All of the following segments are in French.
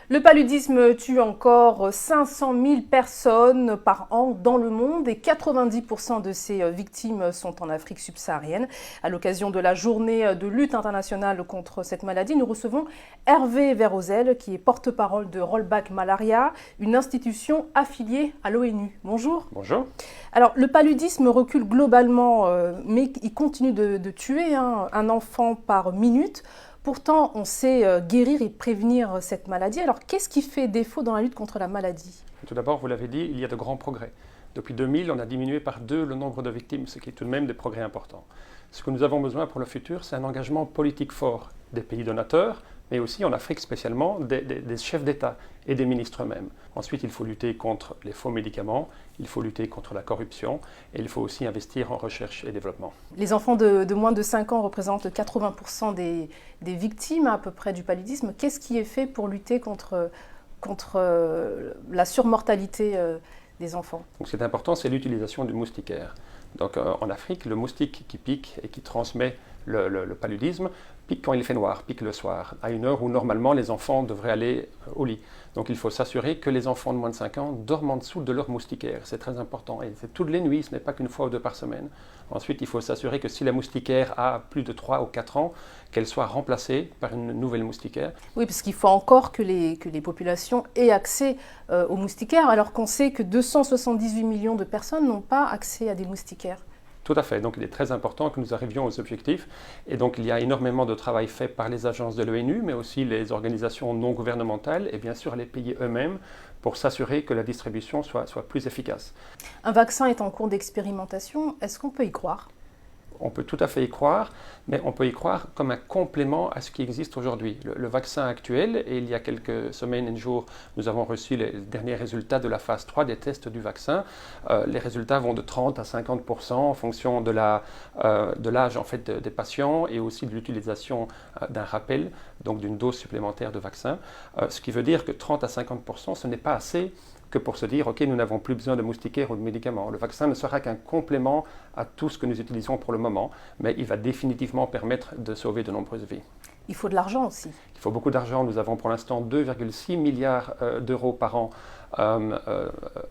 Le paludisme tue encore 500 000 personnes par an dans le monde et 90% de ces victimes sont en Afrique subsaharienne. À l'occasion de la journée de lutte internationale contre cette maladie, nous recevons Hervé Verrozel, qui est porte-parole de Rollback Malaria, une institution affiliée à l'ONU. Bonjour. Bonjour. Alors, le paludisme recule globalement, mais il continue de tuer un enfant par minute. Pourtant, on sait guérir et prévenir cette maladie. Alors, qu'est-ce qui fait défaut dans la lutte contre la maladie? Tout d'abord, vous l'avez dit, il y a de grands progrès. Depuis 2000, on a diminué par 2 le nombre de victimes, ce qui est tout de même des progrès importants. Ce que nous avons besoin pour le futur, c'est un engagement politique fort des pays donateurs, mais aussi en Afrique spécialement des chefs d'État et des ministres eux-mêmes. Ensuite, il faut lutter contre les faux médicaments, il faut lutter contre la corruption et il faut aussi investir en recherche et développement. Les enfants de moins de 5 ans représentent 80% des victimes à peu près du paludisme. Qu'est-ce qui est fait pour lutter contre la surmortalité des enfants? Donc, ce qui est important, c'est l'utilisation du moustiquaire. Donc, en Afrique, le moustique qui pique et qui transmet le paludisme pique quand il fait noir, pique le soir, à une heure où normalement les enfants devraient aller au lit. Donc il faut s'assurer que les enfants de moins de 5 ans dorment en dessous de leur moustiquaire. C'est très important. Et c'est toutes les nuits, ce n'est pas qu'une fois ou deux par semaine. Ensuite, il faut s'assurer que si la moustiquaire a plus de 3 ou 4 ans, qu'elle soit remplacée par une nouvelle moustiquaire. Oui, parce qu'il faut encore que les populations aient accès aux moustiquaires, alors qu'on sait que 278 millions de personnes n'ont pas accès à des moustiquaires. Tout à fait. Donc, il est très important que nous arrivions aux objectifs. Et donc, il y a énormément de travail fait par les agences de l'ONU, mais aussi les organisations non gouvernementales et bien sûr les pays eux-mêmes pour s'assurer que la distribution soit plus efficace. Un vaccin est en cours d'expérimentation. Est-ce qu'on peut y croire? On peut tout à fait y croire, mais on peut y croire comme un complément à ce qui existe aujourd'hui. Le vaccin actuel, et il y a quelques semaines et jours, nous avons reçu les derniers résultats de la phase 3 des tests du vaccin. Les résultats vont de 30 à 50% en fonction de l'âge en fait, des patients et aussi de l'utilisation d'un rappel, donc d'une dose supplémentaire de vaccin. Ce qui veut dire que 30 à 50%, ce n'est pas assez que pour se dire, OK, nous n'avons plus besoin de moustiquaires ou de médicaments. Le vaccin ne sera qu'un complément à tout ce que nous utilisons pour le moment, mais il va définitivement permettre de sauver de nombreuses vies. Il faut de l'argent aussi. Il faut beaucoup d'argent. Nous avons pour l'instant 2,6 milliards d'euros par an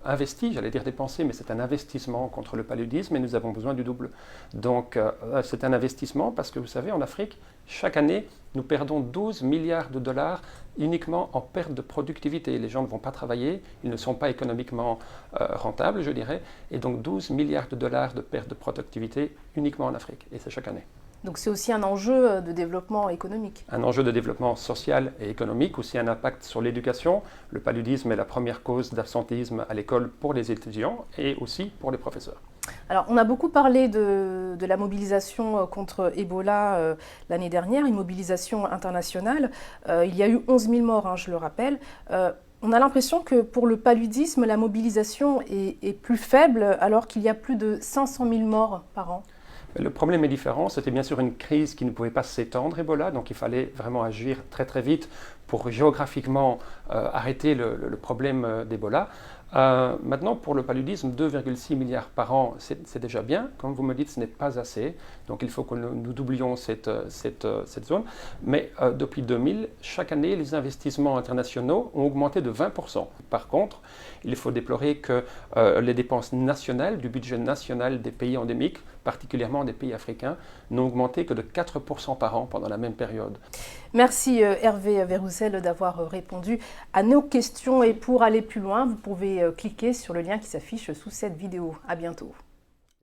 investis, j'allais dire dépensés, mais c'est un investissement contre le paludisme et nous avons besoin du double. Donc c'est un investissement parce que vous savez, en Afrique, chaque année, nous perdons 12 milliards de dollars uniquement en perte de productivité. Les gens ne vont pas travailler, ils ne sont pas économiquement rentables, je dirais, et donc 12 milliards de dollars de perte de productivité uniquement en Afrique, et c'est chaque année. Donc c'est aussi un enjeu de développement économique. Un enjeu de développement social et économique, aussi un impact sur l'éducation. Le paludisme est la première cause d'absentéisme à l'école pour les étudiants et aussi pour les professeurs. Alors on a beaucoup parlé de la mobilisation contre Ebola l'année dernière, une mobilisation internationale. Il y a eu 11 000 morts, je le rappelle. On a l'impression que pour le paludisme, la mobilisation est plus faible alors qu'il y a plus de 500 000 morts par an. Le problème est différent. C'était bien sûr une crise qui ne pouvait pas s'étendre, Ebola, donc il fallait vraiment agir très très vite pour géographiquement arrêter le problème d'Ebola. Maintenant, pour le paludisme, 2,6 milliards par an, c'est déjà bien. Comme vous me dites, ce n'est pas assez. Donc il faut que nous doublions cette zone. Mais depuis 2000, chaque année, les investissements internationaux ont augmenté de 20%. Par contre, il faut déplorer que les dépenses nationales, du budget national des pays endémiques, particulièrement des pays africains, n'ont augmenté que de 4% par an pendant la même période. Merci Hervé Verrozel d'avoir répondu à nos questions. Et pour aller plus loin, vous pouvez cliquer sur le lien qui s'affiche sous cette vidéo. À bientôt.